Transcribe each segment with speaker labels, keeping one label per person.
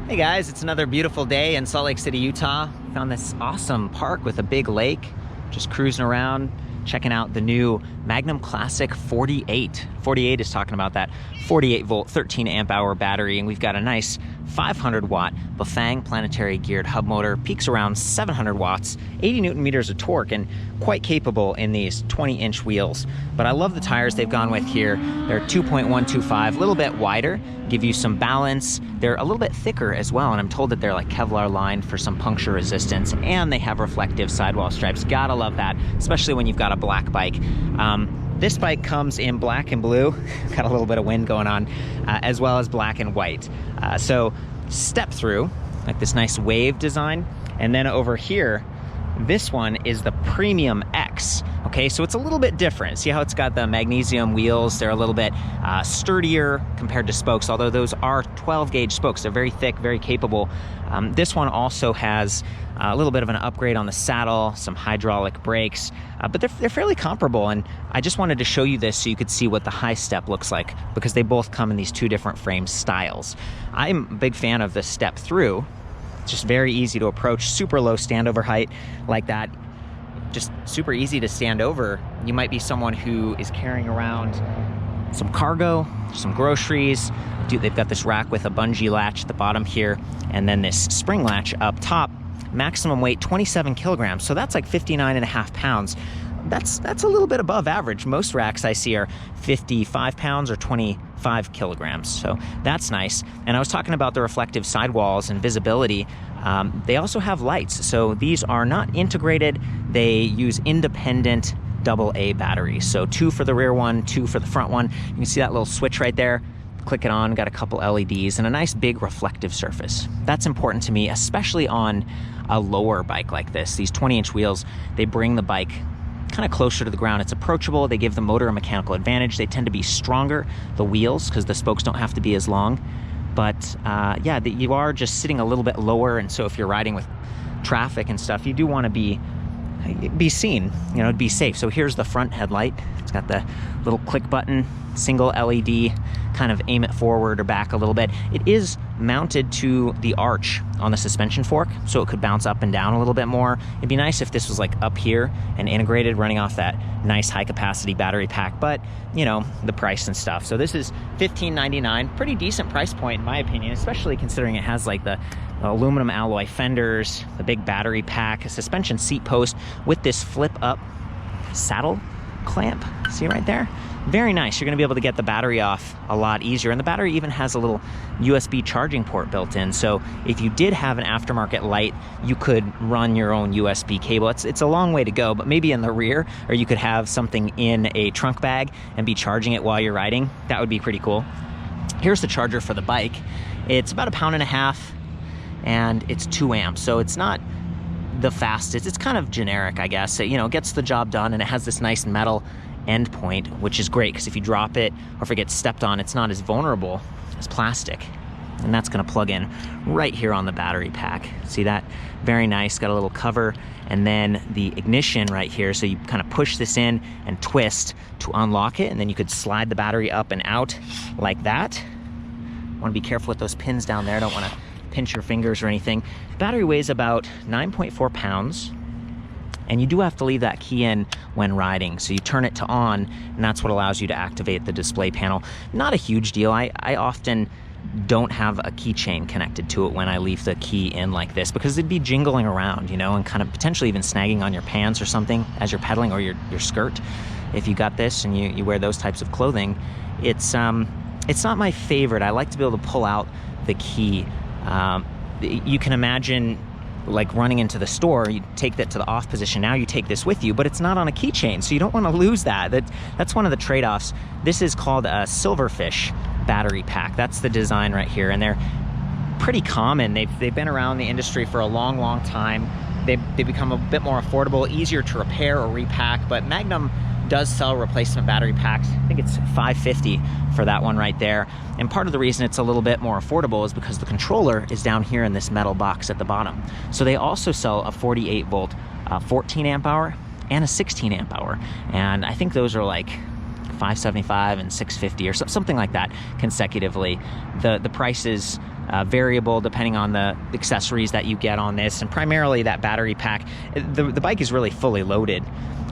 Speaker 1: Hey guys, it's another beautiful day in Salt Lake City, Utah. Found this awesome park with a big lake. Just cruising around, checking out the new Magnum Classic 48. 48 is talking about that 48 volt, 13 amp hour battery, and we've got a nice 500 watt Bafang planetary geared hub motor, peaks around 700 watts, 80 Newton meters of torque, and quite capable in these 20-inch wheels. But I love the tires they've gone with here. They're 2.125, a little bit wider, give you some balance. They're a little bit thicker as well, and I'm told that they're like Kevlar lined for some puncture resistance, and they have reflective sidewall stripes. Gotta love that, especially when you've got a black bike. This bike comes in black and blue, got a little bit of wind going on, as well as black and white. So step through, like this nice wave design. And then over here, this one is the Premium X. Okay, so it's a little bit different. See how it's got the magnesium wheels? They're a little bit sturdier compared to spokes, although those are 12 gauge spokes. They're very thick, very capable. This one also has a little bit of an upgrade on the saddle, some hydraulic brakes, but they're fairly comparable. And I just wanted to show you this so you could see what the high step looks like, because they both come in these two different frame styles. I'm a big fan of the step through. It's just very easy to approach, super low standover height like that. Just super easy to stand over. You might be someone who is carrying around some cargo, some groceries. They've got this rack with a bungee latch at the bottom here, and then this spring latch up top. Maximum weight 27 kilograms, so that's like 59.5 pounds. That's a little bit above average. Most racks I see are 55 pounds or 25 kilograms, so that's nice. And I was talking about the reflective sidewalls and visibility. They also have lights, so these are not integrated. They use independent AA batteries, so 2 for the rear one, 2 for the front one. You can see that little switch right there. Click it on, got a couple LEDs and a nice big reflective surface. That's important to me, especially on a lower bike like this. These 20-inch wheels, they bring the bike kind of closer to the ground. It's approachable. They give the motor a mechanical advantage. They tend to be stronger, the wheels, because the spokes don't have to be as long. But yeah, you are just sitting a little bit lower, and so if you're riding with traffic and stuff, you do want to be seen, you know, be safe. So here's the front headlight. It's got the little click button, single LED, kind of aim it forward or back a little bit. It is mounted to the arch on the suspension fork, so it could bounce up and down a little bit more. It'd be nice if this was like up here and integrated, running off that nice high capacity battery pack, but you know, the price and stuff. So this is $15.99, pretty decent price point in my opinion, especially considering it has like the aluminum alloy fenders, the big battery pack, a suspension seat post with this flip up saddle clamp. See right there? Very nice. You're going to be able to get the battery off a lot easier, and the battery even has a little USB charging port built in, so if you did have an aftermarket light, you could run your own USB cable. It's a long way to go, but maybe in the rear, or you could have something in a trunk bag and be charging it while you're riding. That would be pretty cool. Here's the charger for the bike. It's about 1.5 pounds and it's 2 amps, so it's not the fastest. It's kind of generic, I guess. It, you know, gets the job done, and it has this nice metal end point, which is great because if you drop it or if it gets stepped on, it's not as vulnerable as plastic. And that's going to plug in right here on the battery pack. See that? Very nice. Got a little cover, and then the ignition right here. So you kind of push this in and twist to unlock it, and then you could slide the battery up and out like that. Want to be careful with those pins down there. Don't want to pinch your fingers or anything. The battery weighs about 9.4 pounds. And you do have to leave that key in when riding. So you turn it to on, and that's what allows you to activate the display panel. Not a huge deal. I often don't have a keychain connected to it when I leave the key in like this, because it'd be jingling around, you know, and kind of potentially even snagging on your pants or something as you're pedaling, or your skirt. If you got this and you wear those types of clothing, it's not my favorite. I like to be able to pull out the key. You can imagine like running into the store, you take that to the off position. Now you take this with you, but it's not on a keychain, so you don't want to lose that. That's one of the trade-offs. This is called a Silverfish battery pack. That's the design right here, and they're pretty common. They've been around the industry for a long time. They become a bit more affordable, easier to repair or repack, but Magnum does sell replacement battery packs. I think it's $5.50 for that one right there. And part of the reason it's a little bit more affordable is because the controller is down here in this metal box at the bottom. So they also sell a 48 volt, 14 amp hour and a 16 amp hour. And I think those are like $575 and $650 or something like that consecutively. The price is variable depending on the accessories that you get on this, and primarily that battery pack. The bike is really fully loaded.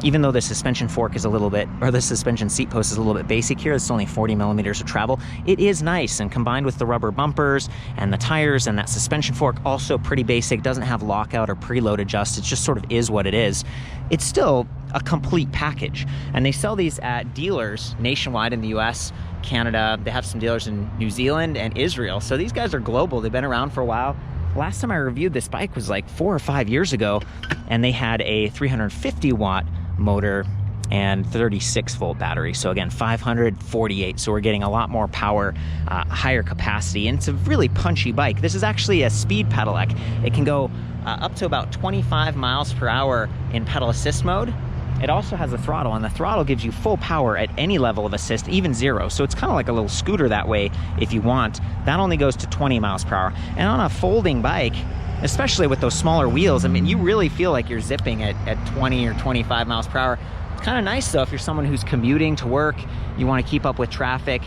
Speaker 1: Even though the suspension fork is a little bit, or the suspension seat post is a little bit basic here, it's only 40 millimeters of travel, it is nice, and combined with the rubber bumpers and the tires and that suspension fork, also pretty basic, doesn't have lockout or preload adjust, it just sort of is what it is. It's still a complete package, and they sell these at dealers nationwide in the US, Canada, they have some dealers in New Zealand and Israel, so these guys are global, they've been around for a while. Last time I reviewed this bike was like 4 or 5 years ago, and they had a 350 watt motor and 36 volt battery. So again, 548. So we're getting a lot more power, higher capacity, and it's a really punchy bike. This is actually a speed pedelec. It can go up to about 25 miles per hour in pedal assist mode. It also has a throttle, and the throttle gives you full power at any level of assist, even 0. So it's kind of like a little scooter that way if you want. That only goes to 20 miles per hour. And on a folding bike, especially with those smaller wheels, I mean, you really feel like you're zipping at 20 or 25 miles per hour. It's kind of nice though if you're someone who's commuting to work, you want to keep up with traffic,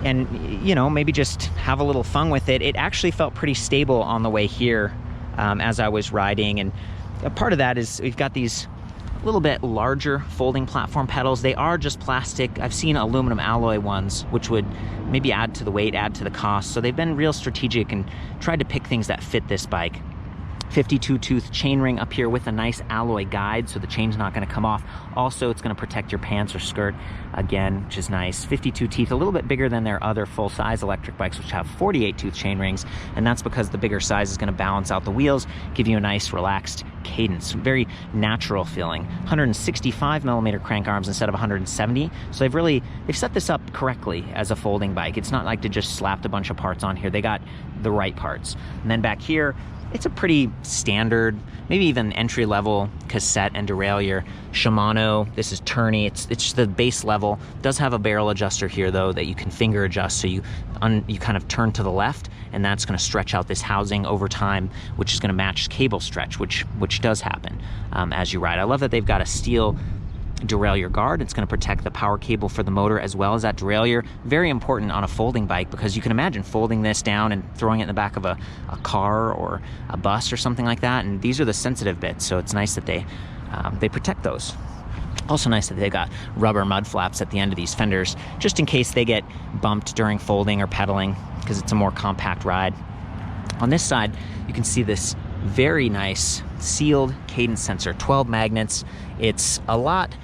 Speaker 1: and you know, maybe just have a little fun with it. It actually felt pretty stable on the way here as I was riding, and a part of that is we've got these little bit larger folding platform pedals. They are just plastic. I've seen aluminum alloy ones, which would maybe add to the weight, add to the cost. So they've been real strategic and tried to pick things that fit this bike. 52 tooth chainring up here with a nice alloy guide, so the chain's not going to come off. Also, it's going to protect your pants or skirt again, which is nice. 52 teeth, a little bit bigger than their other full-size electric bikes, which have 48 tooth chain rings, and that's because the bigger size is going to balance out the wheels, give you a nice relaxed cadence, very natural feeling. 165 millimeter crank arms instead of 170, so they've set this up correctly as a folding bike. It's not like they just slapped a bunch of parts on here. They got the right parts. And then back here, it's a pretty standard, maybe even entry-level cassette and derailleur. Shimano, this is Tourney, it's just the base level. It does have a barrel adjuster here though that you can finger adjust, so you kind of turn to the left, and that's going to stretch out this housing over time, which is going to match cable stretch, which does happen as you ride. I love that they've got a steel derailleur guard. It's going to protect the power cable for the motor as well as that derailleur. Very important on a folding bike, because you can imagine folding this down and throwing it in the back of a car or a bus or something like that, and these are the sensitive bits, so it's nice that they protect those. Also nice that they got rubber mud flaps at the end of these fenders, just in case they get bumped during folding or pedaling, because it's a more compact ride. On this side, you can see this very nice sealed cadence sensor, 12 magnets. It's a lot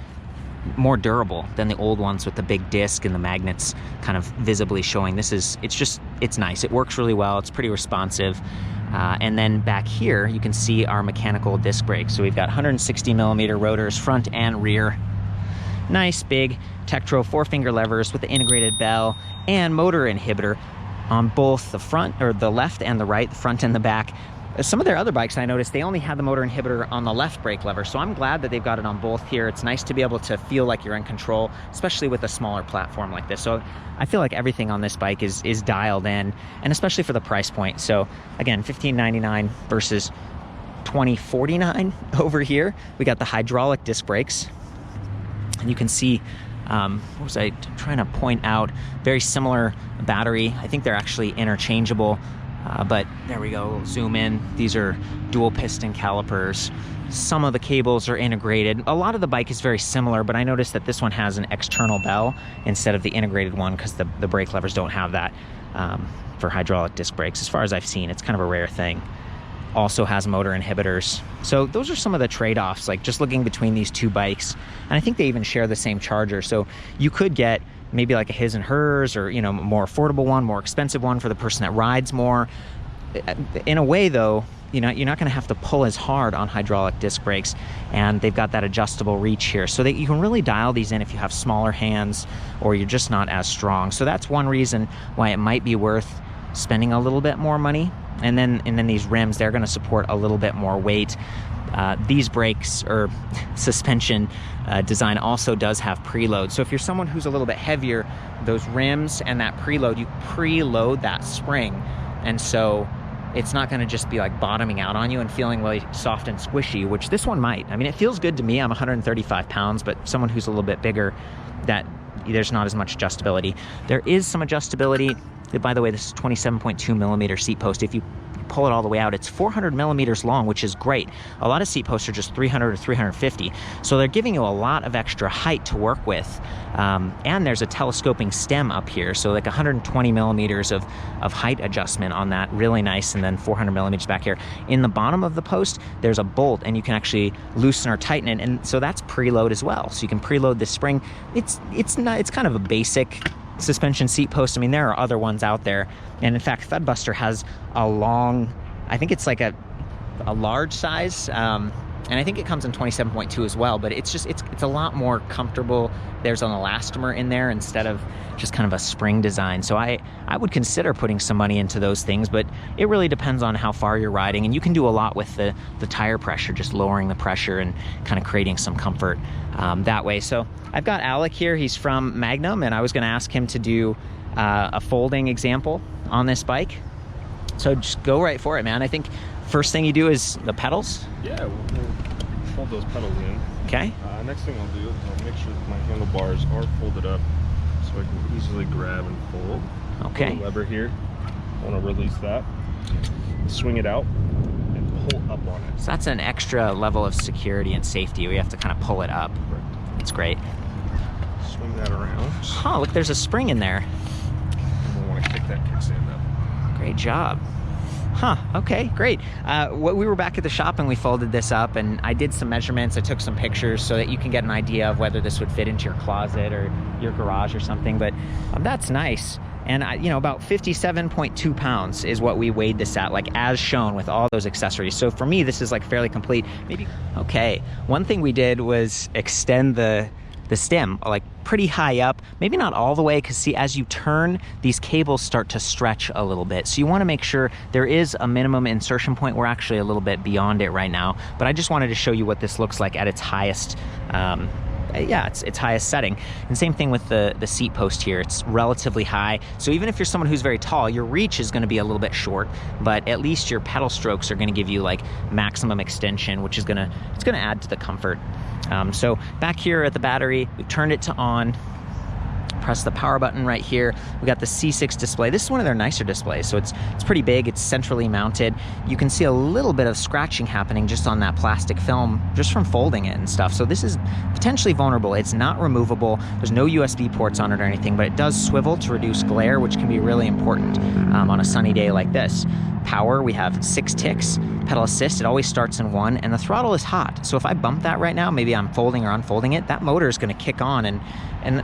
Speaker 1: more durable than the old ones with the big disc and the magnets kind of visibly showing. It's nice. It works really well. It's pretty responsive. And then back here, you can see our mechanical disc brakes. So we've got 160 millimeter rotors, front and rear. Nice big Tektro 4-finger levers with the integrated bell and motor inhibitor on both the front, or the left and the right, the front and the back. Some of their other bikes, I noticed, they only had the motor inhibitor on the left brake lever, so I'm glad that they've got it on both here. It's nice to be able to feel like you're in control, especially with a smaller platform like this. So I feel like everything on this bike is dialed in, and especially for the price point. So again, $15.99 versus $20.49 over here. We got the hydraulic disc brakes, and you can see, what was I trying to point out? Very similar battery. I think they're actually interchangeable. But there we go, zoom in. These are dual piston calipers. Some of the cables are integrated. A lot of the bike is very similar, but I noticed that this one has an external bell instead of the integrated one, because the brake levers don't have that for hydraulic disc brakes. As far as I've seen, it's kind of a rare thing. Also has motor inhibitors. So those are some of the trade-offs, like just looking between these two bikes. And I think they even share the same charger. So you could get maybe like a his and hers, or, you know, a more affordable one, more expensive one for the person that rides more. In a way though, you know, you're not going to have to pull as hard on hydraulic disc brakes, and they've got that adjustable reach here, so that you can really dial these in if you have smaller hands or you're just not as strong. So that's one reason why it might be worth spending a little bit more money. And then these rims, they're going to support a little bit more weight. These brakes, or suspension design, also does have preload. So if you're someone who's a little bit heavier, those rims and that preload, you preload that spring, and so it's not going to just be like bottoming out on you and feeling really soft and squishy, which this one might. I mean, it feels good to me. I'm 135 pounds, but someone who's a little bit bigger, that there's not as much adjustability. There is some adjustability By the way, this is 27.2 millimeter seat post. If you pull it all the way out, it's 400 millimeters long, which is great. A lot of seat posts are just 300 or 350, so they're giving you a lot of extra height to work with. And there's a telescoping stem up here, so like 120 millimeters of height adjustment on that, really nice. And then 400 millimeters back here. In the bottom of the post, there's a bolt, and you can actually loosen or tighten it, and so that's preload as well. So you can preload the spring. It's kind of a basic suspension seat post. I mean, there are other ones out there, and in fact, Thudbuster has a long, I think it's like a large size, and I think it comes in 27.2 as well, but it's a lot more comfortable. There's an elastomer in there instead of just kind of a spring design. So I would consider putting some money into those things, but it really depends on how far you're riding, and you can do a lot with the tire pressure, just lowering the pressure and kind of creating some comfort that way. So I've got Alec here. He's from Magnum, and I was going to ask him to do a folding example on this bike. So just go right for it, man. I think first thing you do is the pedals.
Speaker 2: Yeah, we'll fold those pedals in.
Speaker 1: Okay.
Speaker 2: Next thing I'll do is I'll make sure that my handlebars are folded up so I can easily grab and fold.
Speaker 1: Okay.
Speaker 2: Put a lever here. I want to release that. Swing it out and pull up on it.
Speaker 1: So that's an extra level of security and safety. We have to kind of pull it up.
Speaker 2: Correct.
Speaker 1: It's great.
Speaker 2: Swing that around.
Speaker 1: Huh, look, there's a spring in there.
Speaker 2: And we'll want to kick that kickstand up.
Speaker 1: Great job. Huh, okay, great. We were back at the shop and we folded this up, and I did some measurements. I took some pictures so that you can get an idea of whether this would fit into your closet or your garage or something, but that's nice. And about 57.2 pounds is what we weighed this at, like as shown with all those accessories. So for me, this is like fairly complete. Maybe. Okay, one thing we did was extend the stem like pretty high up, maybe not all the way, because see, as you turn, these cables start to stretch a little bit. So you want to make sure there is a minimum insertion point. We're actually a little bit beyond it right now, but I just wanted to show you what this looks like at its highest its highest setting. And same thing with the seat post here. It's relatively high, so even if you're someone who's very tall, your reach is going to be a little bit short, but at least your pedal strokes are going to give you like maximum extension, which is gonna add to the comfort. So back here at the battery, we've turned it to on. Press the power button right here. We got the C6 display. This is one of their nicer displays, so it's pretty big. It's centrally mounted. You can see a little bit of scratching happening just on that plastic film, just from folding it and stuff. So this is potentially vulnerable. It's not removable. There's no USB ports on it or anything, but it does swivel to reduce glare, which can be really important on a sunny day like this. Power, we have 6 ticks. Pedal assist, it always starts in 1, and the throttle is hot. So if I bump that right now, maybe I'm folding or unfolding it, that motor is going to kick on, and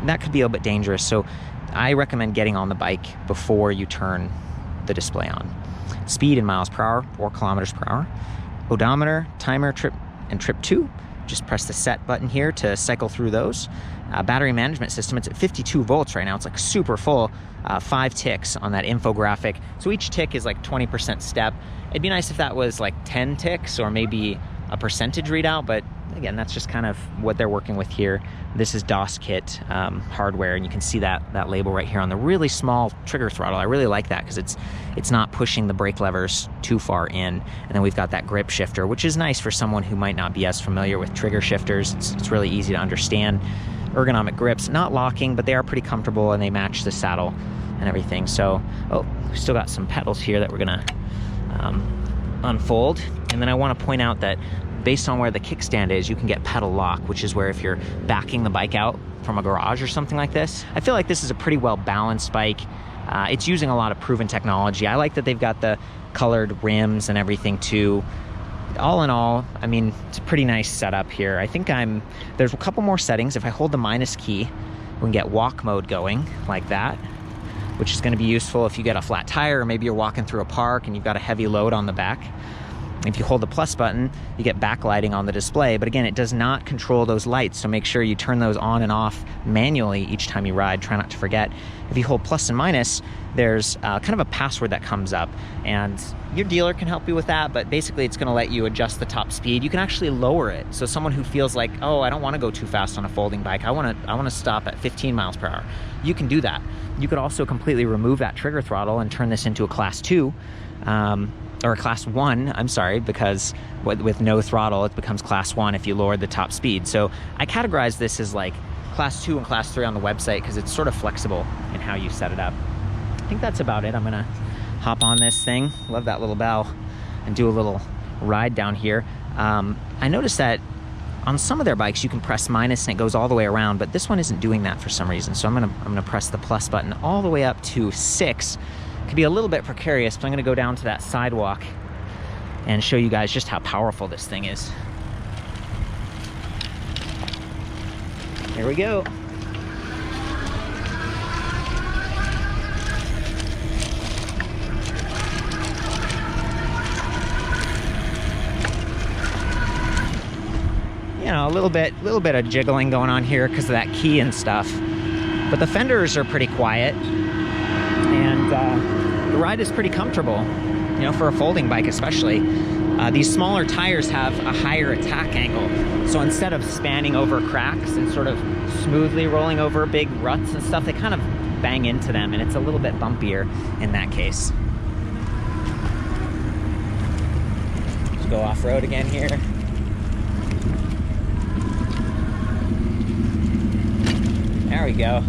Speaker 1: that could be a little bit dangerous. So I recommend getting on the bike before you turn the display on. Speed in miles per hour, 4 kilometers per hour. Odometer, timer, trip 2. Just press the set button here to cycle through those. Battery management system, it's at 52 volts right now. It's like super full. 5 ticks on that infographic. So each tick is like 20% step. It'd be nice if that was like 10 ticks or maybe a percentage readout, but again, that's just kind of what they're working with here. This is DOS kit hardware, and you can see that label right here on the really small trigger throttle. I really like that because it's not pushing the brake levers too far in. And then we've got that grip shifter, which is nice for someone who might not be as familiar with trigger shifters. It's really easy to understand. Ergonomic grips, not locking, but they are pretty comfortable and they match the saddle and everything. So, we've still got some pedals here that we're gonna unfold. And then I want to point out that based on where the kickstand is, you can get pedal lock, which is where if you're backing the bike out from a garage or something like this. I feel like this is a pretty well balanced bike. It's using a lot of proven technology. I like that they've got the colored rims and everything too. All in all, I mean, it's a pretty nice setup here. I think there's a couple more settings. If I hold the minus key, we can get walk mode going like that, which is going to be useful if you get a flat tire or maybe you're walking through a park and you've got a heavy load on the back. If you hold the plus button, you get backlighting on the display, but again, it does not control those lights, so make sure you turn those on and off manually each time you ride. Try not to forget. If you hold plus and minus, there's kind of a password that comes up, and your dealer can help you with that, but basically it's going to let you adjust the top speed. You can actually lower it, so someone who feels like, oh, I don't want to go too fast on a folding bike, I want to stop at 15 miles per hour, you can do that. You could also completely remove that trigger throttle and turn this into a class 2, or a class 1, I'm sorry, because with no throttle, it becomes class 1 if you lower the top speed. So I categorize this as like class 2 and class 3 on the website because it's sort of flexible in how you set it up. think that's about it. I'm gonna hop on this thing. Love that little bell, and do a little ride down here. I noticed that on some of their bikes you can press minus and it goes all the way around, but this one isn't doing that for some reason. So I'm gonna press the plus button all the way up to 6. Could be a little bit precarious, but I'm gonna go down to that sidewalk and show you guys just how powerful this thing is. Here we go. You know, a little bit of jiggling going on here because of that key and stuff. But the fenders are pretty quiet, and the ride is pretty comfortable, you know, for a folding bike especially. These smaller tires have a higher attack angle, so instead of spanning over cracks and sort of smoothly rolling over big ruts and stuff, they kind of bang into them, and it's a little bit bumpier in that case. Let's go off-road again here. There we go.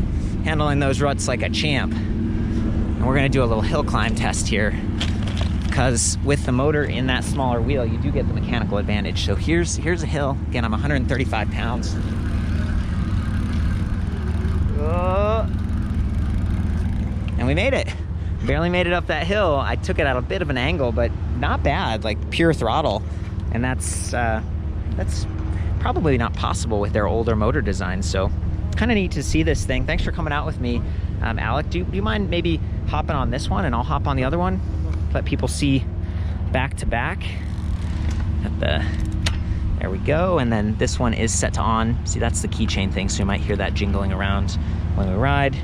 Speaker 1: Handling those ruts like a champ. And we're gonna do a little hill climb test here, because with the motor in that smaller wheel, you do get the mechanical advantage. So here's a hill. Again, I'm 135 pounds. And we made it. Barely made it up that hill. I took it at a bit of an angle, but not bad, like pure throttle. And that's probably not possible with their older motor designs. So kind of neat to see this thing. Thanks for coming out with me. Alec, do you mind maybe hopping on this one and I'll hop on the other one? Let people see back to back. There we go. And then this one is set to on. See, that's the keychain thing, so you might hear that jingling around when we ride.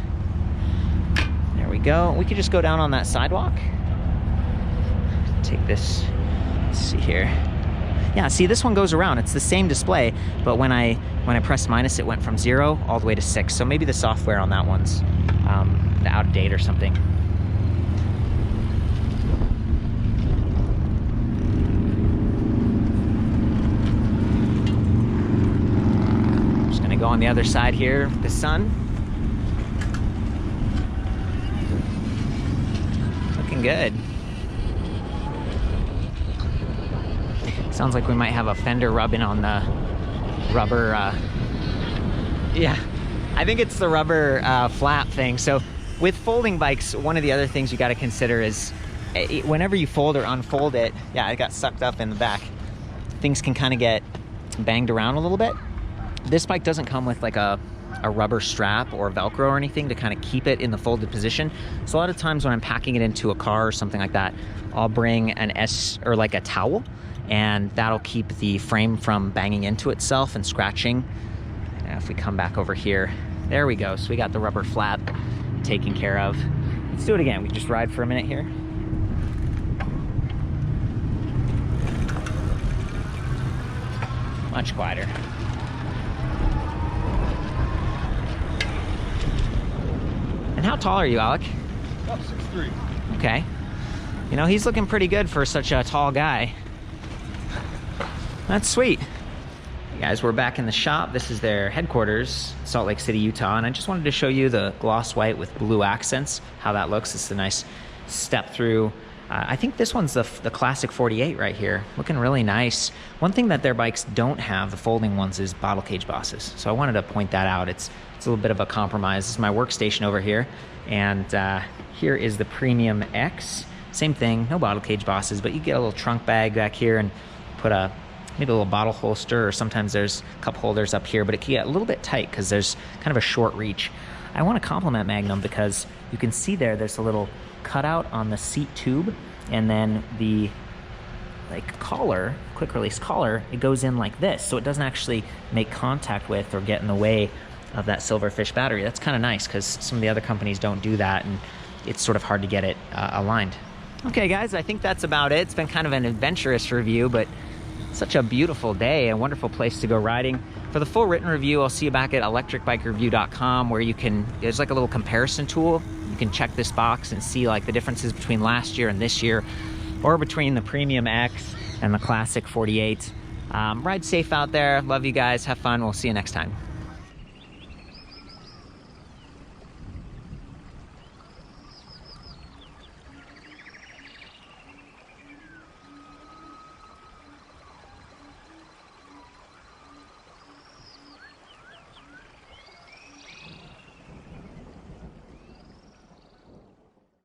Speaker 1: There we go. We could just go down on that sidewalk. Take this, let's see here. Yeah, see, this one goes around. It's the same display, but when I pressed minus, it went from 0 all the way to 6. So maybe the software on that one's out of date or something. Just gonna go on the other side here with the sun. Looking good. Sounds like we might have a fender rubbing on the rubber, yeah, I think it's the rubber flap thing. So with folding bikes, one of the other things you got to consider is whenever you fold or unfold it, yeah, it got sucked up in the back, things can kind of get banged around a little bit. This bike doesn't come with like a rubber strap or Velcro or anything to kind of keep it in the folded position. So a lot of times when I'm packing it into a car or something like that, I'll bring an or like a towel, and that'll keep the frame from banging into itself and scratching. And if we come back over here, there we go. So we got the rubber flap taken care of. Let's do it again. We just ride for a minute here. Much quieter. And how tall are you, Alec?
Speaker 2: About 6'3".
Speaker 1: Okay. You know, he's looking pretty good for such a tall guy. That's sweet. Hey guys, we're back in the shop. This is their headquarters, Salt Lake City, Utah, and I just wanted to show you the gloss white with blue accents, how that looks. It's a nice step through. I think this one's the Classic 48 right here. Looking really nice. One thing that their bikes don't have, the folding ones, is bottle cage bosses. So I wanted to point that out. It's a little bit of a compromise. This is my workstation over here, and here is the Premium X. Same thing, no bottle cage bosses, but you get a little trunk bag back here and put maybe a little bottle holster, or sometimes there's cup holders up here, but it can get a little bit tight because there's kind of a short reach. I want to compliment Magnum because you can see there's a little cutout on the seat tube, and then the collar, quick release collar, it goes in like this, so it doesn't actually make contact with or get in the way of that Silverfish battery. That's kind of nice because some of the other companies don't do that, and it's sort of hard to get it aligned. Okay guys, I think that's about it. It's been kind of an adventurous review, but such a beautiful day, a wonderful place to go riding. For the full written review, I'll see you back at ElectricBikeReview.com, where there's like a little comparison tool. You can check this box and see like the differences between last year and this year, or between the Premium X and the Classic 48. Ride safe out there. Love you guys. Have fun. We'll see you next time.